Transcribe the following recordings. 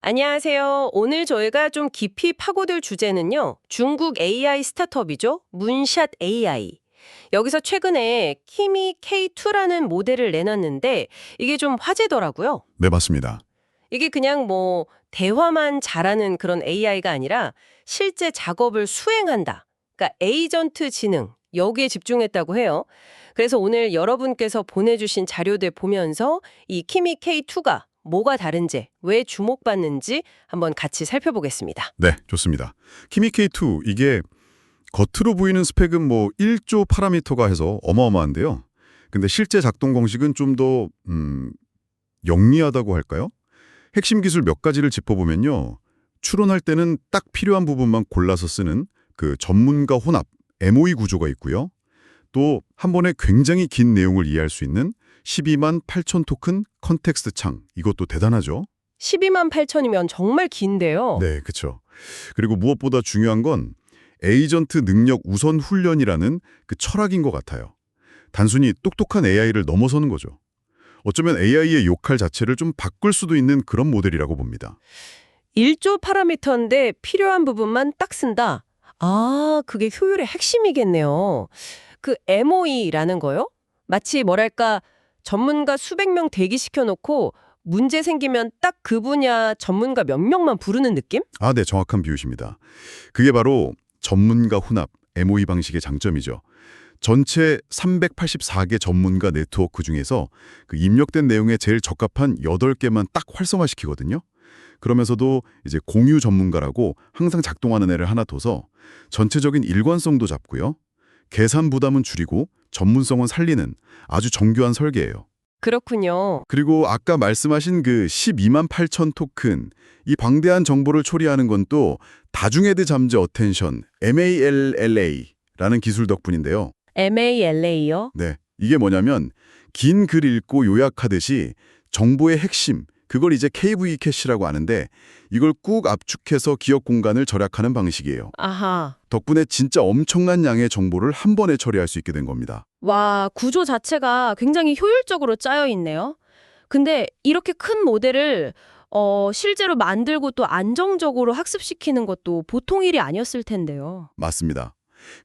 안녕하세요. 오늘 저희가 좀 깊이 파고들 주제는요. 중국 AI 스타트업이죠. 문샷 AI. 여기서 최근에 키미 K2라는 모델을 내놨는데 이게 좀 화제더라고요. 네, 맞습니다. 이게 그냥 뭐 대화만 잘하는 그런 AI가 아니라 실제 작업을 수행한다. 그러니까 에이전트 지능, 여기에 집중했다고 해요. 그래서 오늘 여러분께서 보내주신 자료들 보면서 이 키미 K2가 뭐가 다른지, 왜 주목받는지 한번 같이 살펴보겠습니다. 네, 좋습니다. 키미 K2, 이게 겉으로 보이는 스펙은 뭐 1조 파라미터가 해서 어마어마한데요. 근데 실제 작동 공식은 좀 더 영리하다고 할까요? 핵심 기술 몇 가지를 짚어보면요. 추론할 때는 딱 필요한 부분만 골라서 쓰는 그 전문가 혼합, MOE 구조가 있고요. 또 한 번에 굉장히 긴 내용을 이해할 수 있는 12만 8천 토큰 컨텍스트 창, 이것도 대단하죠? 12만 8천이면 정말 긴데요. 네, 그렇죠. 그리고 무엇보다 중요한 건 에이전트 능력 우선 훈련이라는 그 철학인 것 같아요. 단순히 똑똑한 AI를 넘어서는 거죠. 어쩌면 AI의 역할 자체를 좀 바꿀 수도 있는 그런 모델이라고 봅니다. 1조 파라미터인데 필요한 부분만 딱 쓴다. 아, 그게 효율의 핵심이겠네요. 그 MOE라는 거요? 마치 뭐랄까 전문가 수백 명 대기시켜놓고 문제 생기면 딱 그 분야 전문가 몇 명만 부르는 느낌? 아, 네, 정확한 비유십니다. 그게 바로 전문가 혼합, MOE 방식의 장점이죠. 전체 384개 전문가 네트워크 중에서 그 입력된 내용에 제일 적합한 8개만 딱 활성화시키거든요. 그러면서도 이제 공유 전문가라고 항상 작동하는 애를 하나 둬서 전체적인 일관성도 잡고요. 계산 부담은 줄이고 전문성은 살리는 아주 정교한 설계예요. 그렇군요. 그리고 아까 말씀하신 그 12만 8천 토큰, 이 방대한 정보를 처리하는 건 또 다중애드 잠재 어텐션, MALLA라는 기술 덕분인데요. MALA요? 네, 이게 뭐냐면 긴 글 읽고 요약하듯이 정보의 핵심, 그걸 이제 KV 캐시라고 하는데 이걸 꾹 압축해서 기억 공간을 절약하는 방식이에요. 아하. 덕분에 진짜 엄청난 양의 정보를 한 번에 처리할 수 있게 된 겁니다. 와, 구조 자체가 굉장히 효율적으로 짜여 있네요. 근데 이렇게 큰 모델을 실제로 만들고 또 안정적으로 학습시키는 것도 보통 일이 아니었을 텐데요. 맞습니다.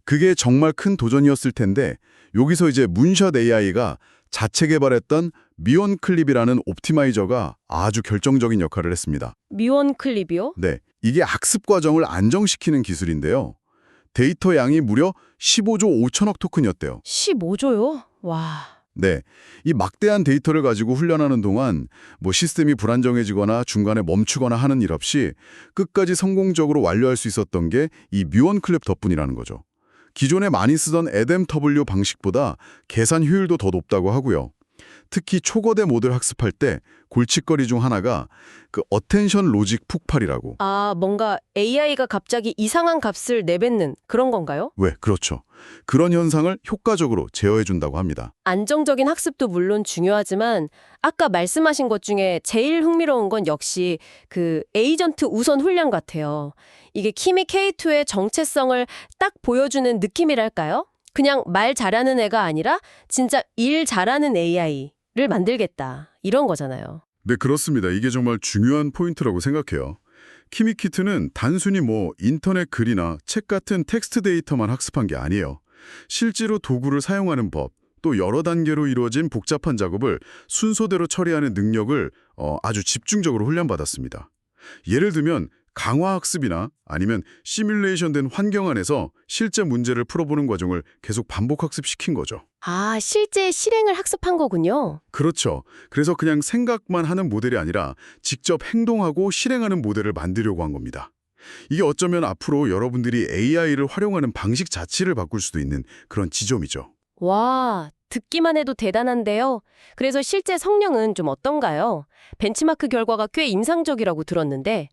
그게 정말 큰 도전이었을 텐데 여기서 이제 문샷 AI가 자체 개발했던 미온 클립이라는 옵티마이저가 아주 결정적인 역할을 했습니다. 미원 클립이요? 네, 이게 학습 과정을 안정시키는 기술인데요. 데이터 양이 무려 15조 5천억 토큰이었대요. 15조요? 와. 네, 이 막대한 데이터를 가지고 훈련하는 동안 뭐 시스템이 불안정해지거나 중간에 멈추거나 하는 일 없이 끝까지 성공적으로 완료할 수 있었던 게 이 뮤온 클립 덕분이라는 거죠. 기존에 많이 쓰던 LMW 방식보다 계산 효율도 더 높다고 하고요. 특히 초거대 모델 학습할 때 골칫거리 중 하나가 그 어텐션 로직 폭발이라고. 아, 뭔가 AI가 갑자기 이상한 값을 내뱉는 그런 건가요? 왜? 그렇죠. 그런 현상을 효과적으로 제어해준다고 합니다. 안정적인 학습도 물론 중요하지만 아까 말씀하신 것 중에 제일 흥미로운 건 역시 그 에이전트 우선 훈련 같아요. 이게 키미 K2의 정체성을 딱 보여주는 느낌이랄까요? 그냥 말 잘하는 애가 아니라 진짜 일 잘하는 AI를 만들겠다. 이런 거잖아요. 네, 그렇습니다. 이게 정말 중요한 포인트라고 생각해요. 키미키트는 단순히 뭐 인터넷 글이나 책 같은 텍스트 데이터만 학습한 게 아니에요. 실제로 도구를 사용하는 법, 또 여러 단계로 이루어진 복잡한 작업을 순서대로 처리하는 능력을 아주 집중적으로 훈련받았습니다. 예를 들면 강화학습이나 아니면 시뮬레이션된 환경 안에서 실제 문제를 풀어보는 과정을 계속 반복 학습시킨 거죠. 아, 실제 실행을 학습한 거군요. 그렇죠. 그래서 그냥 생각만 하는 모델이 아니라 직접 행동하고 실행하는 모델을 만들려고 한 겁니다. 이게 어쩌면 앞으로 여러분들이 AI를 활용하는 방식 자체를 바꿀 수도 있는 그런 지점이죠. 와, 듣기만 해도 대단한데요. 그래서 실제 성능은 좀 어떤가요? 벤치마크 결과가 꽤 인상적이라고 들었는데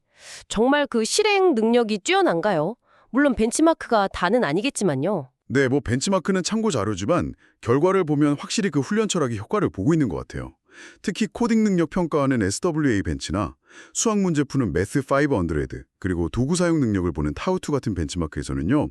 정말 그 실행 능력이 뛰어난가요? 물론 벤치마크가 다는 아니겠지만요. 네, 뭐 벤치마크는 참고 자료지만 결과를 보면 확실히 그 훈련 철학이 효과를 보고 있는 것 같아요. 특히 코딩 능력 평가하는 SWA 벤치나 수학 문제 푸는 매스 500, 그리고 도구 사용 능력을 보는 타우2 같은 벤치마크에서는요.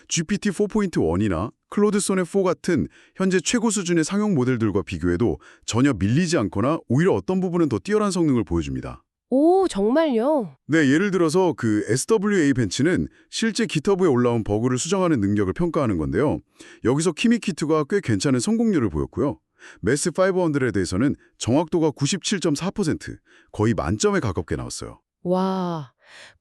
GPT 4.1이나 클로드 소네 4 같은 현재 최고 수준의 상용 모델들과 비교해도 전혀 밀리지 않거나 오히려 어떤 부분은 더 뛰어난 성능을 보여줍니다. 오, 정말요? 네, 예를 들어서 그 SWA 벤치는 실제 GitHub에 올라온 버그를 수정하는 능력을 평가하는 건데요. 여기서 키미키트가 꽤 괜찮은 성공률을 보였고요. 매스 500에대해서는 정확도가 97.4%, 거의 만점에 가깝게 나왔어요. 와,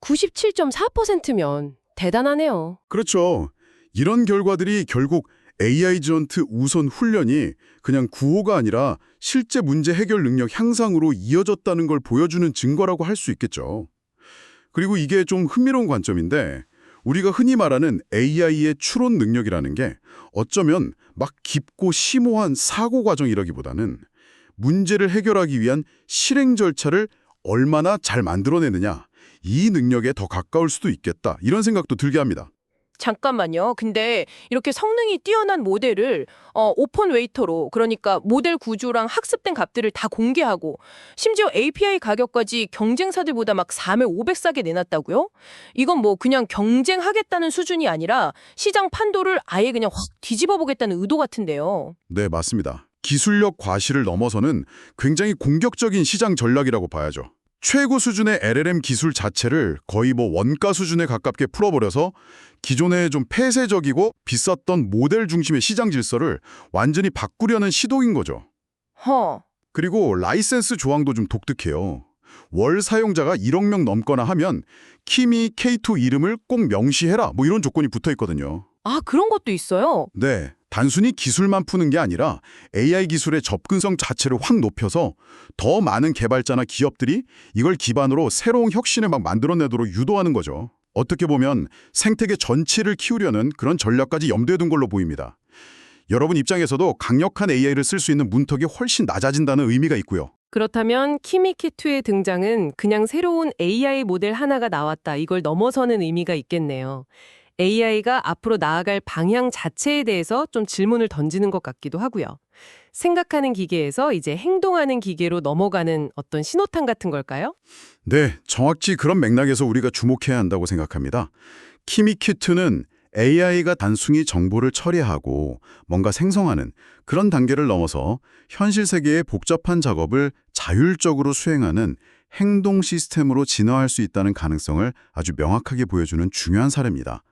97.4%면 대단하네요. 그렇죠. 이런 결과들이 결국 AI 전트 우선 훈련이 그냥 구호가 아니라 실제 문제 해결 능력 향상으로 이어졌다는 걸 보여주는 증거라고 할 수 있겠죠. 그리고 이게 좀 흥미로운 관점인데 우리가 흔히 말하는 AI의 추론 능력이라는 게 어쩌면 막 깊고 심오한 사고 과정이라기보다는 문제를 해결하기 위한 실행 절차를 얼마나 잘 만들어내느냐, 이 능력에 더 가까울 수도 있겠다, 이런 생각도 들게 합니다. 잠깐만요. 근데 이렇게 성능이 뛰어난 모델을 오픈 웨이터로 그러니까 모델 구조랑 학습된 값들을 다 공개하고 심지어 API 가격까지 경쟁사들보다 막 4매 500싸게 내놨다고요? 이건 뭐 그냥 경쟁하겠다는 수준이 아니라 시장 판도를 아예 그냥 확 뒤집어 보겠다는 의도 같은데요. 네, 맞습니다. 기술력 과시를 넘어서는 굉장히 공격적인 시장 전략이라고 봐야죠. 최고 수준의 LLM 기술 자체를 거의 뭐 원가 수준에 가깝게 풀어버려서 기존에 좀 폐쇄적이고 비쌌던 모델 중심의 시장 질서를 완전히 바꾸려는 시도인 거죠. 허. 그리고 라이센스 조항도 좀 독특해요. 월 사용자가 1억 명 넘거나 하면 키미 K2 이름을 꼭 명시해라, 뭐 이런 조건이 붙어 있거든요. 아, 그런 것도 있어요? 네, 단순히 기술만 푸는 게 아니라 AI 기술의 접근성 자체를 확 높여서 더 많은 개발자나 기업들이 이걸 기반으로 새로운 혁신을 막 만들어내도록 유도하는 거죠. 어떻게 보면 생태계 전체를 키우려는 그런 전략까지 염두에 둔 걸로 보입니다. 여러분 입장에서도 강력한 AI를 쓸 수 있는 문턱이 훨씬 낮아진다는 의미가 있고요. 그렇다면 키미키2의 등장은 그냥 새로운 AI 모델 하나가 나왔다, 이걸 넘어서는 의미가 있겠네요. AI가 앞으로 나아갈 방향 자체에 대해서 좀 질문을 던지는 것 같기도 하고요. 생각하는 기계에서 이제 행동하는 기계로 넘어가는 어떤 신호탄 같은 걸까요? 네, 정확히 그런 맥락에서 우리가 주목해야 한다고 생각합니다. 키미키2는 AI가 단순히 정보를 처리하고 뭔가 생성하는 그런 단계를 넘어서 현실 세계의 복잡한 작업을 자율적으로 수행하는 행동 시스템으로 진화할 수 있다는 가능성을 아주 명확하게 보여주는 중요한 사례입니다.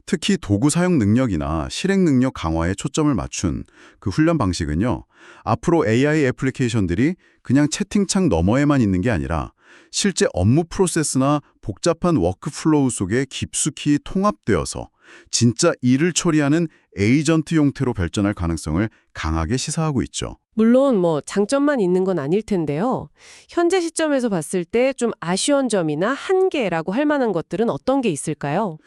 특히 도구 사용 능력이나 실행 능력 강화에 초점을 맞춘 그 훈련 방식은요, 앞으로 AI 애플리케이션들이 그냥 채팅창 너머에만 있는 게 아니라 실제 업무 프로세스나 복잡한 워크플로우 속에 깊숙이 통합되어서 진짜 일을 처리하는 에이전트 형태로 발전할 가능성을 강하게 시사하고 있죠. 물론 뭐 장점만 있는 건 아닐 텐데요. 현재 시점에서 봤을 때 좀 아쉬운 점이나 한계라고 할 만한 것들은 어떤 게 있을까요?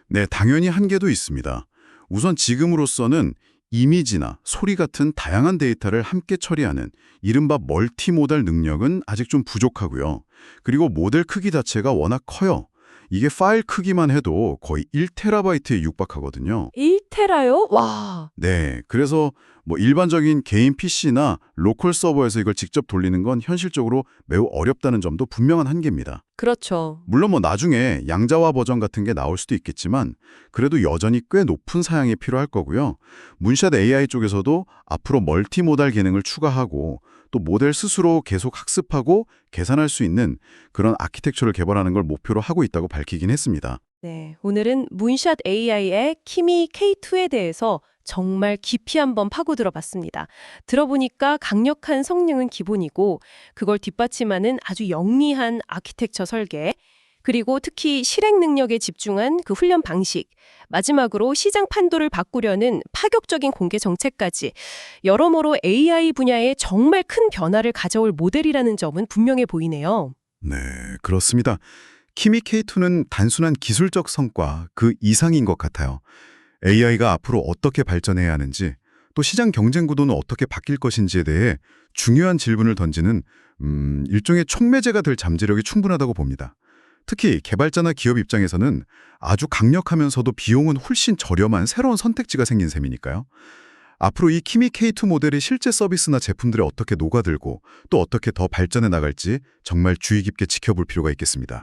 네, 당연히 한계도 있습니다. 우선 지금으로서는 이미지나 소리 같은 다양한 데이터를 함께 처리하는 이른바 멀티모달 능력은 아직 좀 부족하고요. 그리고 모델 크기 자체가 워낙 커요. 이게 파일 크기만 해도 거의 1TB에 육박하거든요. 1테라요? 와, 네, 그래서 뭐 일반적인 개인 PC나 로컬 서버에서 이걸 직접 돌리는 건 현실적으로 매우 어렵다는 점도 분명한 한계입니다. 그렇죠. 물론 뭐 나중에 양자화 버전 같은 게 나올 수도 있겠지만 그래도 여전히 꽤 높은 사양이 필요할 거고요. 문샷 AI 쪽에서도 앞으로 멀티모달 기능을 추가하고 또 모델 스스로 계속 학습하고 계산할 수 있는 그런 아키텍처를 개발하는 걸 목표로 하고 있다고 밝히긴 했습니다. 네, 오늘은 문샷 AI의 키미 K2에 대해서 정말 깊이 한번 파고들어 봤습니다. 들어보니까 강력한 성능은 기본이고 그걸 뒷받침하는 아주 영리한 아키텍처 설계, 그리고 특히 실행 능력에 집중한 그 훈련 방식, 마지막으로 시장 판도를 바꾸려는 파격적인 공개 정책까지 여러모로 AI 분야에 정말 큰 변화를 가져올 모델이라는 점은 분명해 보이네요. 네, 그렇습니다. 키미 K2는 단순한 기술적 성과 그 이상인 것 같아요. AI가 앞으로 어떻게 발전해야 하는지, 또 시장 경쟁 구도는 어떻게 바뀔 것인지에 대해 중요한 질문을 던지는 일종의 촉매제가 될 잠재력이 충분하다고 봅니다. 특히 개발자나 기업 입장에서는 아주 강력하면서도 비용은 훨씬 저렴한 새로운 선택지가 생긴 셈이니까요. 앞으로 이 키미 K2 모델이 실제 서비스나 제품들에 어떻게 녹아들고 또 어떻게 더 발전해 나갈지 정말 주의 깊게 지켜볼 필요가 있겠습니다.